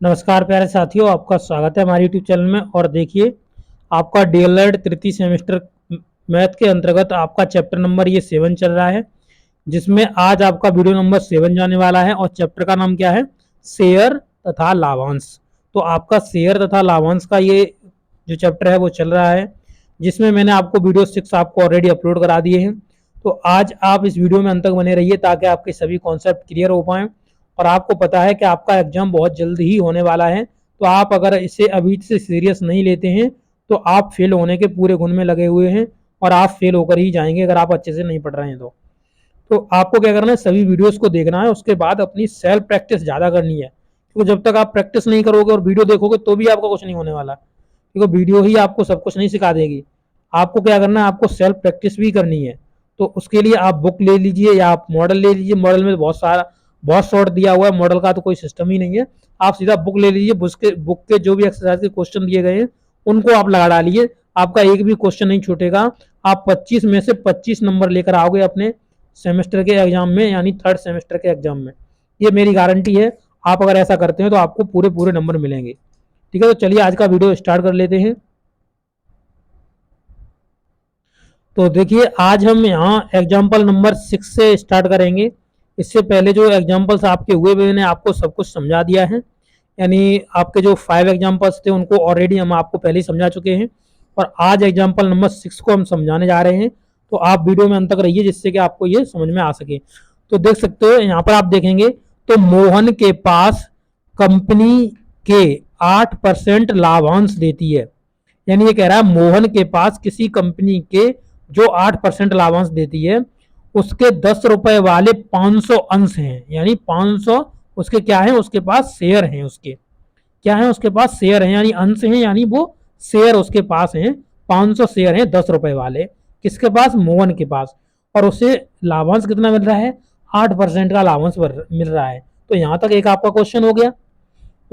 नमस्कार प्यारे साथियों, आपका स्वागत है हमारे यूट्यूब चैनल में। और देखिए, आपका डीएलएड तृतीय सेमेस्टर मैथ के अंतर्गत आपका चैप्टर नंबर ये 7 चल रहा है, जिसमें आज आपका वीडियो नंबर 7 जाने वाला है। और चैप्टर का नाम क्या है? शेयर तथा लाभांश। तो आपका शेयर तथा लाभांश का ये जो चैप्टर है वो चल रहा है, जिसमें मैंने आपको वीडियो 6 आपको ऑलरेडी अपलोड करा दिए हैं। तो आज आप इस वीडियो में अंत तक बने रहिए ताकि आपके सभी कॉन्सेप्ट क्लियर हो पाएँ। और आपको पता है कि आपका एग्जाम बहुत जल्द ही होने वाला है, तो आप अगर इसे अभी से सीरियस नहीं लेते हैं तो आप फेल होने के पूरे गुण में लगे हुए हैं और आप फेल होकर ही जाएंगे अगर आप अच्छे से नहीं पढ़ रहे हैं। तो आपको क्या करना है, सभी वीडियोस को देखना है, उसके बाद अपनी सेल्फ प्रैक्टिस ज़्यादा करनी है। क्योंकि जब तक आप प्रैक्टिस नहीं करोगे और वीडियो देखोगे तो भी आपका कुछ नहीं होने वाला, क्योंकि वीडियो ही आपको सब कुछ नहीं सिखा देगी। आपको क्या करना है, आपको सेल्फ प्रैक्टिस भी करनी है। तो उसके लिए आप बुक ले लीजिए या आप मॉडल ले लीजिए। मॉडल में बहुत शॉर्ट दिया हुआ है, मॉडल का तो कोई सिस्टम ही नहीं है। आप सीधा बुक ले लीजिए, बुक के जो भी एक्सरसाइज के क्वेश्चन दिए गए हैं उनको आप लगा डालिए। आपका एक भी क्वेश्चन नहीं छूटेगा। आप 25 में से 25 नंबर लेकर आओगे अपने सेमेस्टर के एग्जाम में, यानी थर्ड सेमेस्टर के एग्जाम में। ये मेरी गारंटी है। आप अगर ऐसा करते हैं तो आपको पूरे पूरे नंबर मिलेंगे। ठीक है, तो चलिए आज का वीडियो स्टार्ट कर लेते हैं। तो देखिए, आज हम यहाँ एग्जाम्पल नंबर 6 से स्टार्ट करेंगे। इससे पहले जो एग्जाम्पल्स आपके हुए मैंने आपको सब कुछ समझा दिया है, यानी आपके जो 5 एग्जाम्पल्स थे उनको ऑलरेडी हम आपको पहले ही समझा चुके हैं। और आज एग्जाम्पल नंबर 6 को हम समझाने जा रहे हैं। तो आप वीडियो में अंत तक रहिए जिससे कि आपको ये समझ में आ सके। तो देख सकते हो यहाँ पर आप देखेंगे तो मोहन के पास कंपनी के 8% लाभांश देती है। यानी ये कह रहा है मोहन के पास किसी कंपनी के जो 8% लाभांश देती है, उसके 10 रुपए वाले 500 अंश हैं। यानी 500 उसके क्या है, उसके पास शेयर हैं। उसके क्या है, उसके पास शेयर हैं, यानी अंश हैं, यानी वो शेयर उसके पास हैं। 500 शेयर हैं 10 रुपए वाले, किसके पास? मोहन के पास। और उसे लाभांश कितना मिल रहा है? 8% का लाभांश मिल रहा है। तो यहां तक एक आपका क्वेश्चन हो गया।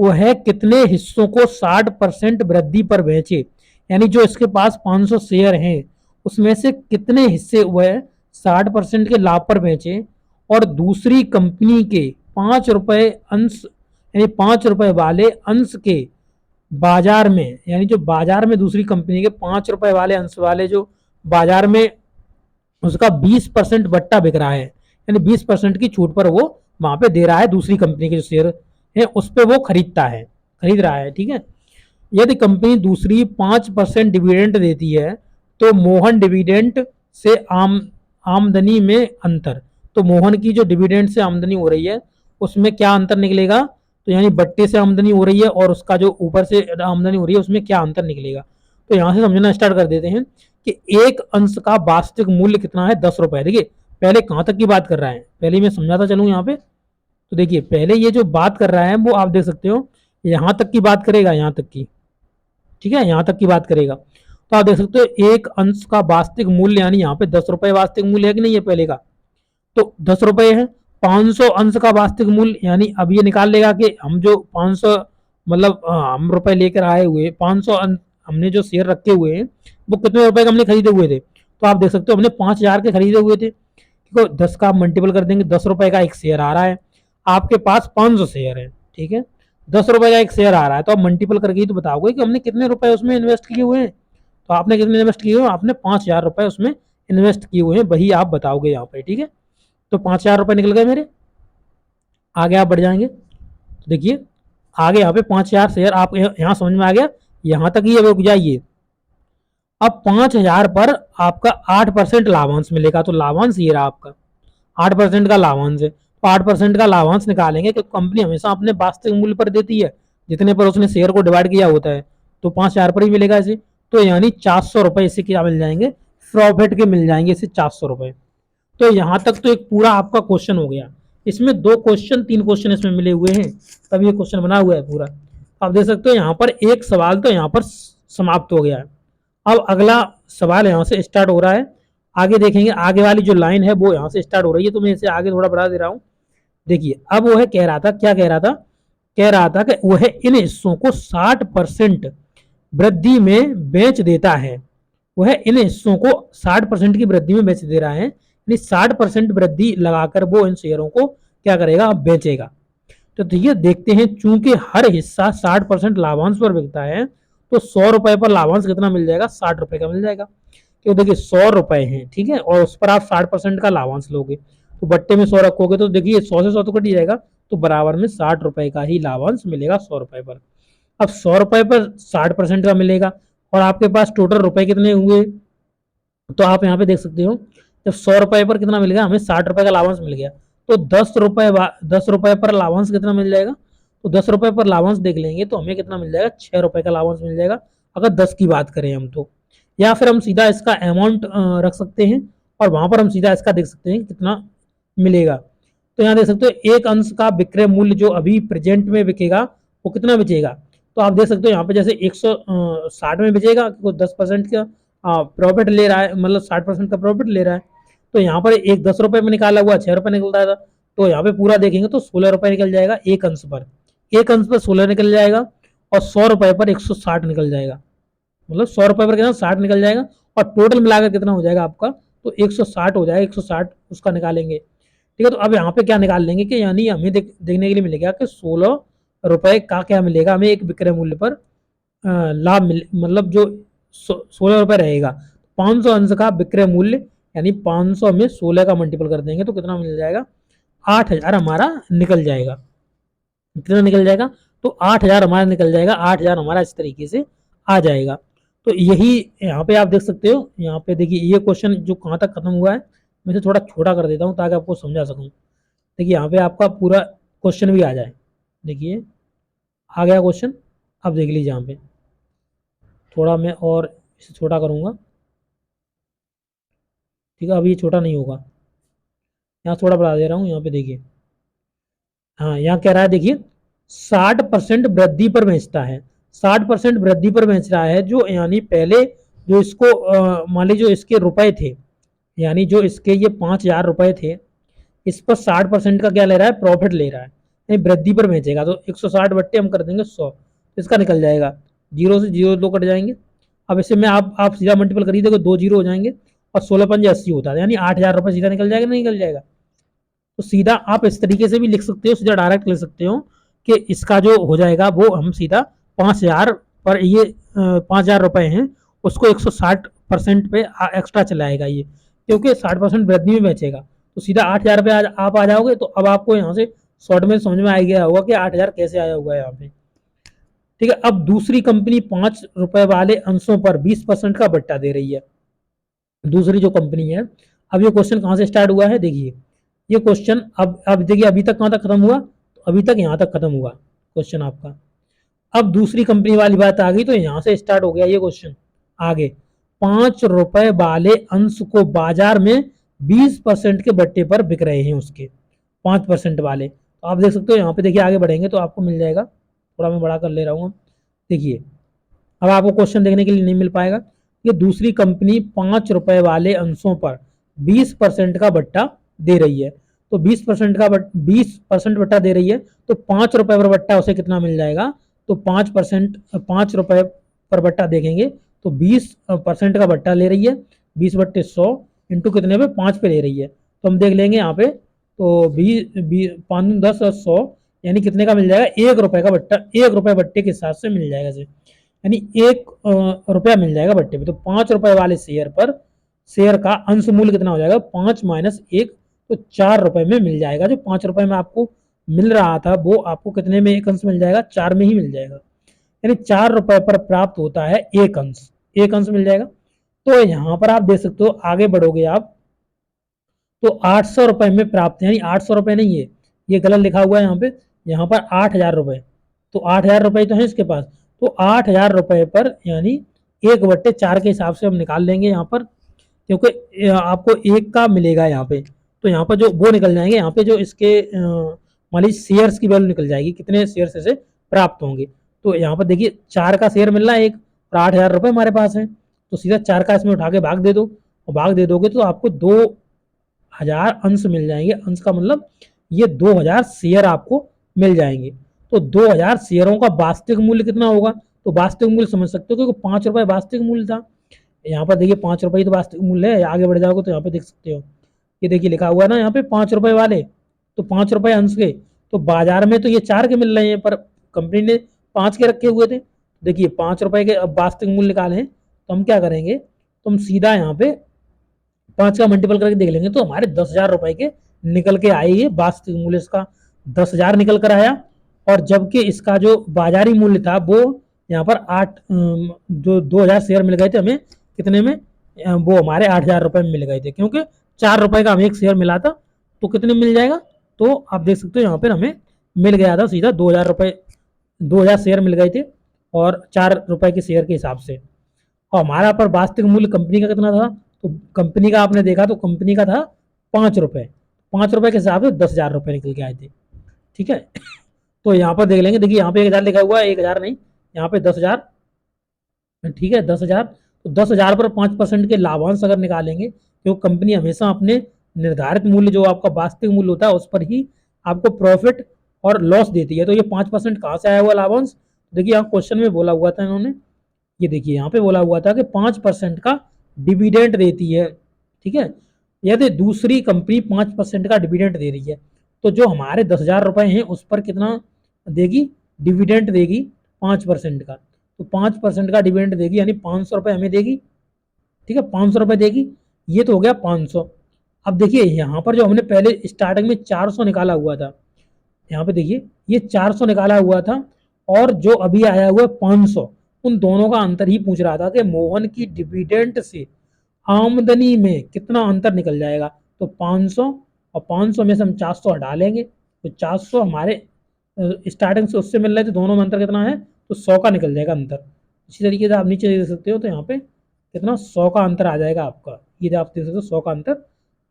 वो है कितने हिस्सों को 60% वृद्धि पर बेचे। यानी जो इसके पास 500 शेयर हैं उसमें से कितने हिस्से वह 60% के लाभ पर बेचे और दूसरी कंपनी के 5 रुपए अंश, यानी 5 रुपए वाले अंश के बाजार में, यानी जो बाजार में दूसरी कंपनी के 5 रुपए वाले अंश वाले जो बाजार में उसका 20% बट्टा बिक रहा है, यानी 20% की छूट पर वो वहां पे दे रहा है। दूसरी कंपनी के जो शेयर है उस पर वो खरीद रहा है। ठीक है, यदि कंपनी दूसरी 5% डिविडेंड देती है तो मोहन डिविडेंड से आमदनी में अंतर। तो मोहन की जो डिविडेंड से आमदनी हो रही है उसमें क्या अंतर निकलेगा? तो यानी बट्टे से आमदनी हो रही है और उसका जो ऊपर से आमदनी हो रही है उसमें क्या अंतर निकलेगा। तो यहां से समझना स्टार्ट कर देते हैं कि एक अंश का वास्तविक मूल्य कितना है? 10 रुपए। देखिए पहले कहां तक की बात कर रहा है, पहले मैं समझाता चलूँ यहाँ पे। तो देखिए पहले ये जो बात कर रहा है वो आप देख सकते हो यहां तक की बात करेगा, यहां तक की। ठीक है, यहां तक की बात करेगा। तो आप देख सकते हो एक अंश का वास्तविक मूल्य, यानी यहाँ पे 10 रुपए वास्तविक मूल्य है कि नहीं है पहले का? तो 10 रुपए है। 500 अंश का वास्तविक मूल्य, यानी अब ये निकाल लेगा कि हम जो 500 मतलब हम रुपए लेकर आए हुए 500 हमने जो शेयर रखे हुए हैं वो कितने रुपए के हमने खरीदे हुए थे? तो आप देख सकते हो हमने 5000 के खरीदे हुए थे। ठीक है, 10 का मल्टीपल कर देंगे, 10 रुपए का एक शेयर आ रहा है। आपके पास 500 शेयर है। ठीक है, 10 रुपए का एक शेयर आ रहा है, तो आप मल्टीपल करके ही तो बताओगे कि हमने कितने रुपए उसमें इन्वेस्ट किए हुए हैं। तो आपने कितने इन्वेस्ट किए हुए? आपने 5000 रुपए उसमें इन्वेस्ट किए हुए हैं, वही आप बताओगे यहाँ पे। ठीक है, तो 5000 रुपए निकल गए मेरे। आगे आप बढ़ जाएंगे तो देखिए आगे यहाँ पे 5000 शेयर आप यहाँ समझ में आ गया, यहाँ तक ही रुक जाइए। अब 5000 पर आपका 8% लाभांश मिलेगा। तो लाभांश ये रहा आपका 8% का लाभांश है। तो 8% का लाभांश निकालेंगे कि कंपनी हमेशा अपने वास्तविक मूल्य पर देती है जितने पर उसने शेयर को डिवाइड किया होता है। तो 5000 पर ही मिलेगा इसे। तो यानी 400 रुपए इसे क्या मिल जाएंगे? प्रॉफिट के मिल जाएंगे इसे 400 रुपए। तो यहां तक तो एक पूरा आपका क्वेश्चन हो गया। इसमें 2 क्वेश्चन 3 क्वेश्चन इसमें मिले हुए हैं, तब ये क्वेश्चन बना हुआ है पूरा। आप देख सकते हो यहाँ पर एक सवाल तो यहाँ पर समाप्त हो गया है। अब अगला सवाल यहाँ से स्टार्ट हो रहा है। आगे देखेंगे, आगे वाली जो लाइन है वो यहाँ से स्टार्ट हो रही है, तो मैं इसे आगे थोड़ा बढ़ा दे रहा हूँ। देखिए अब वो है कह रहा था, क्या कह रहा था? कह रहा था कि वह इन हिस्सों को 60% वृद्धि में बेच देता है। वह इन हिस्सों को 60% की वृद्धि में बेच दे रहा है, यानी 60% वृद्धि लगाकर वो इन शेयरों को क्या करेगा? बेचेगा। तो देखिए देखते हैं, चूंकि हर हिस्सा 60% लाभांश पर बिकता है, तो 100 रुपए पर लाभांश कितना मिल जाएगा, 60 रुपए का मिल जाएगा। क्यों, देखिए 100 रुपए हैं, ठीक है, और उस पर आप 60% का लाभांश लोगे, तो बट्टे में 100 रखोगे तो देखिए 100 से 100 तो कट ही जाएगा, तो बराबर में 60 रुपए का ही लाभांश मिलेगा 100 रुपए पर। अब 100 रुपए पर 60% का मिलेगा, और आपके पास टोटल रुपए कितने हुए, तो आप यहाँ पे देख सकते हो, जब 100 रुपए पर कितना मिल गया, हमें 60 रुपए का लाभांश मिल गया, तो 10 रुपए पर लाभांश कितना मिल जाएगा, तो 10 रुपए पर लाभांश देख लेंगे तो हमें कितना मिल जाएगा, 6 रुपए का लाभांश मिल जाएगा, अगर 10 की बात करें हम तो। या फिर हम सीधा इसका अमाउंट रख सकते हैं, और वहां पर हम सीधा इसका देख सकते हैं कितना मिलेगा। तो यहाँ देख सकते हो, एक अंश का विक्रय मूल्य जो अभी प्रेजेंट में बिकेगा वो कितना बेचेगा, तो आप देख सकते हो यहाँ पे जैसे 160 में बेचेगा, 10% का प्रॉफिट ले रहा है, मतलब 60% का प्रॉफिट ले रहा है, तो यहाँ पर एक 10 रुपए में निकाला हुआ 6 रुपए निकलता था, तो यहाँ पे पूरा देखेंगे तो 16 रुपए निकल जाएगा एक अंश पर, एक अंश पर 16 निकल जाएगा, और 100 रुपए पर 160 निकल जाएगा, मतलब 100 रुपए पर कितना 60 निकल जाएगा, और टोटल मिलाकर कितना हो जाएगा आपका, तो 160 हो जाएगा, 160 उसका निकालेंगे। ठीक है, तो अब यहाँ पे क्या निकाल लेंगे कि यानी हमें देखने के लिए मिलेगा कि 16 रुपए का क्या मिलेगा हमें एक विक्रय मूल्य पर लाभ मिल, मतलब जो 16 रुपए रहेगा, 500 अंश का विक्रय मूल्य, यानी 500 में 16 का मल्टीपल कर देंगे तो कितना मिल जाएगा, 8,000 हमारा निकल जाएगा। कितना निकल जाएगा, तो 8,000 हमारा निकल जाएगा, 8,000 हमारा इस तरीके से आ जाएगा। तो यही यहाँ पे आप देख सकते हो, यहाँ पे देखिए ये क्वेश्चन जो कहाँ तक खत्म हुआ है, मैं इसे थोड़ा छोटा कर देता हूँ ताकि आपको समझा सकूँ। देखिए यहाँ पे आपका पूरा क्वेश्चन भी आ जाए, देखिए आ गया क्वेश्चन, अब देख लीजिए यहाँ पे थोड़ा मैं और इसे छोटा करूँगा, ठीक है, अब ये छोटा नहीं होगा, यहाँ थोड़ा बढ़ा दे रहा हूँ, यहाँ पे देखिए, हाँ यहाँ कह रहा है देखिए 60% वृद्धि पर बेचता है, 60% वृद्धि पर बेच रहा है, जो यानी पहले जो इसको मान लीजिए जो इसके रुपए थे, यानी जो इसके ये 5,000 रुपए थे, इस पर 60% का क्या ले रहा है, प्रॉफिट ले रहा है, यानी वृद्धि पर बेचेगा, तो 160 बट्टे हम कर देंगे 100, तो इसका निकल जाएगा, जीरो से जीरो दो कट जाएंगे। अब इसे में आप सीधा मल्टीपल करिए, देखो 2 जीरो हो जाएंगे, और 16 5 80 होता है, यानी 8,000 रुपये सीधा निकल जाएगा, नहीं निकल जाएगा। तो सीधा आप इस तरीके से भी लिख सकते हो, सीधा डायरेक्ट लिख सकते हो कि इसका जो हो जाएगा वो हम सीधा 5,000 पर ये 5,000 रुपए हैं, उसको 160% पे एक्स्ट्रा चलाएगा ये, क्योंकि 60% वृद्धि में बेचेगा, तो सीधा 8,000 पे आप आ जाओगे। तो अब आपको यहाँ से शॉर्ट में समझ में आ गया होगा कि 8,000 कैसे आया हुआ है यहाँ पे। ठीक है, अब दूसरी कंपनी 5 रुपए वाले अंशों पर 20% का बट्टा दे रही है, दूसरी जो कंपनी है। अब ये क्वेश्चन कहाँ से स्टार्ट हुआ है, देखिए ये क्वेश्चन अब देखिए अभी तक कहाँ तक खत्म हुआ, तो अभी तक यहाँ तक खत्म हुआ क्वेश्चन आपका। अब दूसरी कंपनी वाली बात आ गई, तो यहाँ से स्टार्ट हो गया ये क्वेश्चन आगे, 5 रुपए वाले अंश को बाजार में 20% के बट्टे पर बिक रहे हैं उसके, 5% वाले, तो आप देख सकते हो यहाँ पे देखिए आगे बढ़ेंगे तो आपको मिल जाएगा, थोड़ा मैं बड़ा कर ले रहा हूँ। देखिए अब आपको क्वेश्चन देखने के लिए नहीं मिल पाएगा, ये दूसरी कंपनी 5 रुपए वाले अंशों पर 20% का बट्टा दे रही है, तो 20% बट्टा दे रही है, तो 5 रुपए पर बट्टा उसे कितना मिल जाएगा, तो 5%, 5 रुपए पर बट्टा देखेंगे तो 20% का बट्टा ले रही है, 20/100 इंटू कितने पे 5 पे ले रही है, तो हम देख लेंगे यहाँ पे, तो 5 10 और 100 यानी कितने का मिल जाएगा, 1 रुपए का बट्टा, 1 रुपए बट्टे के हिसाब से मिल जाएगा, यानी 1 रुपया मिल जाएगा बट्टे पे। तो 5 रुपए वाले शेयर पर शेयर का अंश मूल्य कितना हो जाएगा, 5 - 1, तो 4 रुपए में मिल जाएगा। जो 5 रुपए में आपको मिल रहा था वो आपको कितने में एक अंश मिल जाएगा, 4 में ही मिल जाएगा, यानी 4 रुपए पर प्राप्त होता है एक अंश, एक अंश मिल जाएगा। तो यहाँ पर आप देख सकते हो, आगे बढ़ोगे आप तो 800 रुपए में प्राप्त, यानी 800 रुपए नहीं है, ये गलत लिखा हुआ है यहाँ पर 8,000 रुपए, तो 8,000 रुपए तो है इसके पास, तो 8,000 रुपए पर यानी 1/4 के हिसाब से हम निकाल लेंगे यहाँ पर, क्योंकि आपको एक का मिलेगा यहाँ पे, तो यहाँ पर जो वो निकल जाएंगे, यहाँ पे जो इसके मान लीजिए शेयर्स की वैल्यू निकल जाएगी, कितने शेयर से प्राप्त होंगे। तो यहाँ पर देखिए 4 का शेयर मिल रहा है एक, और 8,000 रुपए हमारे पास है, तो सीधा 4 का इसमें उठा के भाग दे दो, और भाग दे दोगे तो आपको 2,000 अंश मिल जाएंगे। अंश का मतलब ये 2,000 शेयर आपको मिल जाएंगे। तो 2,000 शेयरों का वास्तविक मूल्य कितना होगा, तो वास्तविक मूल्य समझ सकते हो, क्योंकि 5 रुपए वास्तविक मूल्य था, यहाँ पर देखिए 5 रुपए तो वास्तविक मूल्य है, आगे बढ़ जाओगे तो यहाँ पे देख सकते हो, ये देखिए लिखा हुआ है ना यहाँ पे 5 रुपए वाले, तो 5 रुपए अंश के, तो बाजार में तो ये 4 के मिल रहे हैं, पर कंपनी ने 5 के रखे हुए थे। देखिए 5 रुपए के अब वास्तविक मूल्य निकाले हैं, तो हम क्या करेंगे, तो हम सीधा यहाँ पे 5 का मल्टीपल करके देख लेंगे, तो हमारे 10,000 रुपए के निकल के आए। ये वास्तविक मूल्य इसका 10,000 निकल कर आया, और जबकि इसका जो बाजारी मूल्य था वो यहाँ पर 8 जो 2,000 शेयर मिल गए थे हमें, कितने में, वो हमारे 8,000 रुपए में मिल गए थे, क्योंकि 4 रुपए का हमें एक शेयर मिला था, तो कितने मिल जाएगा, तो आप देख सकते हो यहाँ पर हमें मिल गया था सीधा 2,000 रुपए, 2,000 शेयर मिल गए थे, और 4 रुपए के शेयर के हिसाब से। और हमारा पर वास्तविक मूल्य कंपनी का कितना था, तो कंपनी का आपने देखा तो कंपनी का था 5 रुपए, 5 रुपए के हिसाब से 10,000 रुपए निकल के आए थे। ठीक है, तो यहाँ पर देख लेंगे, देखिए यहाँ पे 1,000 लिखा हुआ है, 1,000 नहीं, यहाँ पे 10,000। ठीक है, 10,000, तो 10,000 पर 5% के लाभांश अगर निकालेंगे, क्योंकि कंपनी हमेशा अपने निर्धारित मूल्य जो आपका वास्तविक मूल्य होता है उस पर ही आपको प्रॉफिट और लॉस देती है। तो ये 5% कहाँ से आया हुआ लाभांश, देखिए यहाँ क्वेश्चन में बोला हुआ था इन्होंने, ये देखिए यहाँ पे बोला हुआ था कि 5% का डिविडेंड देती है। ठीक है, यदि दूसरी कंपनी 5% का डिविडेंड दे रही है, तो जो हमारे 10,000 रुपए हैं उस पर कितना देगी, डिविडेंड देगी 5% का, तो 5% का डिविडेंड देगी, यानी 500 रुपए हमें देगी। ठीक है, 500 रुपए देगी, ये तो हो गया 500। अब देखिए यहाँ पर जो हमने पहले स्टार्टिंग में 400 निकाला हुआ था, यहाँ पे देखिए ये 400 निकाला हुआ था, और जो अभी आया हुआ है 500, उन दोनों का अंतर ही पूछ रहा था कि मोहन की डिविडेंड से आमदनी में कितना अंतर निकल जाएगा। तो 500 और 500 में से हम 400 हटा लेंगे, तो 400 हमारे स्टार्टिंग से उससे मिल रहे थे, दोनों में अंतर कितना है, तो 100 का निकल जाएगा अंतर। इसी तरीके से आप नीचे देख सकते हो, तो यहाँ पे कितना 100 का अंतर आ जाएगा आपका, ये आप देख सकते हो 100 का अंतर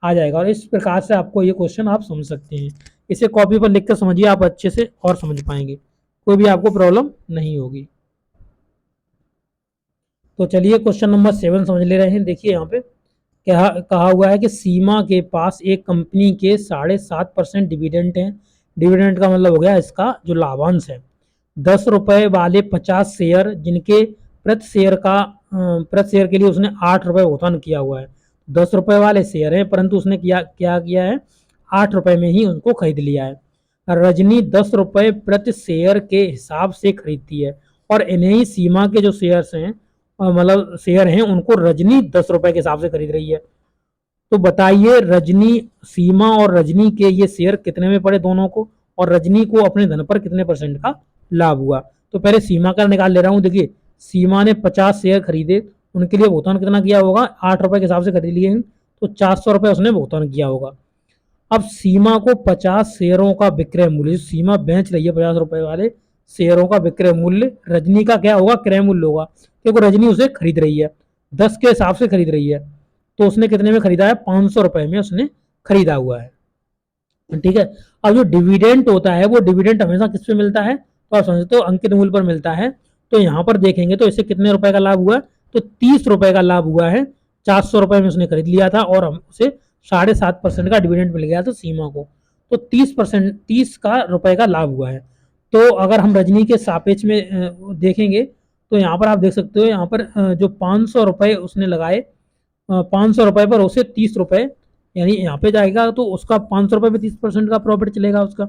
आ जाएगा। और इस प्रकार से आपको ये क्वेश्चन आप समझ सकते हैं, इसे कॉपी पर लिख कर समझिए, आप अच्छे से और समझ पाएंगे, कोई भी आपको प्रॉब्लम नहीं होगी। तो चलिए क्वेश्चन नंबर 7 समझ ले रहे हैं। देखिए यहाँ पे क्या कहा हुआ है कि सीमा के पास एक कंपनी के 7.5% डिविडेंड है। डिविडेंड का मतलब हो गया इसका जो लाभांश है। 10 रुपए वाले 50 शेयर, जिनके प्रति शेयर के लिए उसने 8 रुपए भुगतान किया हुआ है। 10 रुपए वाले शेयर हैं, परंतु उसने क्या किया है, 8 रुपए में ही उनको खरीद लिया है। रजनी 10 रुपए प्रति शेयर के हिसाब से खरीदती है, और इन्हें ही सीमा के जो शेयर्स हैं, मतलब शेयर हैं, उनको रजनी 10 रुपए के हिसाब से खरीद रही है। तो बताइए रजनी, सीमा और रजनी के ये शेयर कितने में पड़े दोनों को, और रजनी को अपने धन पर कितने परसेंट का लाभ हुआ। तो पहले सीमा का निकाल ले रहा हूं। देखिए सीमा ने 50 शेयर खरीदे, उनके लिए भुगतान कितना किया होगा, 8 रुपए के हिसाब से खरीद लिए हैं, तो 400 रुपए उसने भुगतान किया होगा। अब सीमा को 50 शेयरों का विक्रय मूल्य, सीमा बेच रही है 50 रुपए वाले शेयरों का विक्रय मूल्य, रजनी का क्या होगा, क्रय मूल्य होगा, क्योंकि रजनी उसे खरीद रही है, 10 के हिसाब से खरीद रही है, तो उसने कितने में खरीदा है, 500 रुपए में उसने खरीदा हुआ है। ठीक है, अब जो डिविडेंड होता है वो डिविडेंड हमेशा किस पे मिलता है, तो आप समझते हो अंकित मूल्य पर मिलता है। तो यहाँ पर देखेंगे तो इसे कितने रुपए का लाभ हुआ, तो 30 रुपए का लाभ हुआ है। 400 रुपए में उसने खरीद लिया था, और हम उसे 7.5% का डिविडेंड मिल गया था सीमा को, तो 30 का रुपए का लाभ हुआ है। तो अगर हम रजनी के सापेक्ष में देखेंगे, तो यहाँ पर आप देख सकते हो, यहाँ पर जो 500 रुपए उसने लगाए, 500 रुपए पर उसे 30 रुपए, यानी यहाँ पे जाएगा तो उसका 500 रुपए में 30% का प्रॉफिट चलेगा उसका,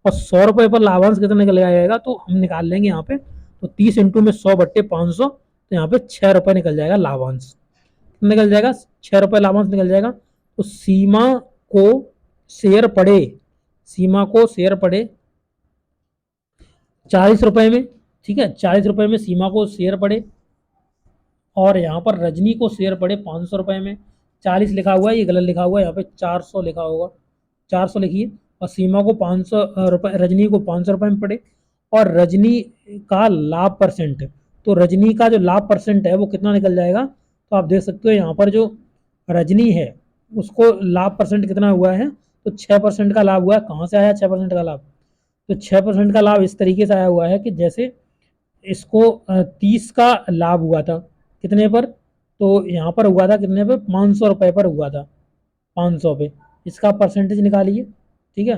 और 100 रुपए पर लाभांश कितना निकल जाएगा, तो हम निकाल लेंगे यहाँ पे, तो 30 इंटू में 100 बट्टे 500, तो यहाँ पे 6 रुपए निकल जाएगा लाभांश, निकल जाएगा 6 रुपए लाभांश निकल जाएगा। तो सीमा को शेयर पड़े, सीमा को शेयर पड़े 40 रुपए में। ठीक है, 40 रुपए में सीमा को शेयर पड़े, और यहाँ पर रजनी को शेयर पड़े 500 रुपए में। 40 लिखा हुआ है, ये गलत लिखा हुआ है, यहाँ पे 400 लिखा होगा, 400 लिखिए। और सीमा को 500 रुपए, रजनी को 500 रुपए में पड़े। और रजनी का लाभ परसेंट, तो रजनी का जो लाभ परसेंट है वो कितना निकल जाएगा, तो आप देख सकते हो यहाँ पर जो रजनी है उसको लाभ परसेंट कितना हुआ है, तो 6% का लाभ हुआ है। कहाँ से आया 6% का लाभ, तो 6% का लाभ इस तरीके से आया हुआ है कि जैसे इसको 30 का लाभ हुआ था कितने पर, तो यहाँ पर हुआ था कितने पे, 500 रुपए पर हुआ था, 500 पे। इसका परसेंटेज निकालिए। ठीक है,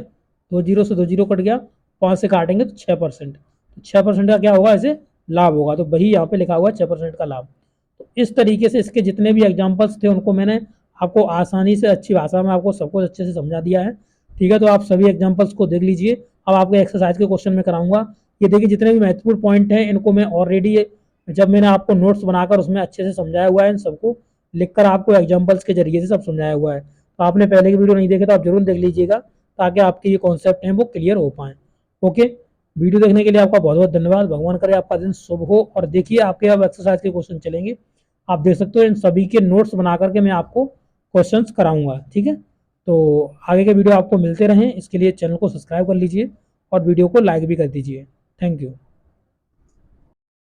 2 जीरो से 2 जीरो कट गया, 5 से काटेंगे तो 6%, तो 6% का क्या होगा, ऐसे लाभ होगा, तो वही यहाँ पे लिखा हुआ है 6% का लाभ। तो इस तरीके से इसके जितने भी एग्जाम्पल्स थे उनको मैंने आपको आसानी से अच्छी भाषा में आपको सब कुछ अच्छे से समझा दिया है। ठीक है, तो आप सभी एग्जाम्पल्स को देख लीजिए, अब आपके एक्सरसाइज के क्वेश्चन में कराऊंगा। ये देखिए जितने भी महत्वपूर्ण पॉइंट हैं इनको मैं ऑलरेडी जब मैंने आपको नोट्स बनाकर उसमें अच्छे से समझाया हुआ है, इन सबको लिखकर आपको एग्जाम्पल्स के जरिए से सब समझाया हुआ है। तो आपने पहले की वीडियो नहीं देखे तो आप जरूर देख लीजिएगा, ताकि आपके ये कॉन्सेप्ट हैं वो क्लियर हो पाए। ओके, वीडियो देखने के लिए आपका बहुत बहुत धन्यवाद। भगवान करे आपका दिन शुभ हो। और देखिए आपके अब एक्सरसाइज के क्वेश्चन चलेंगे, आप देख सकते हो इन सभी के नोट्स बना करके मैं आपको क्वेश्चंस कराऊंगा। ठीक है, तो आगे के वीडियो आपको मिलते रहें, इसके लिए चैनल को सब्सक्राइब कर लीजिए और वीडियो को लाइक भी कर दीजिए। Thank you.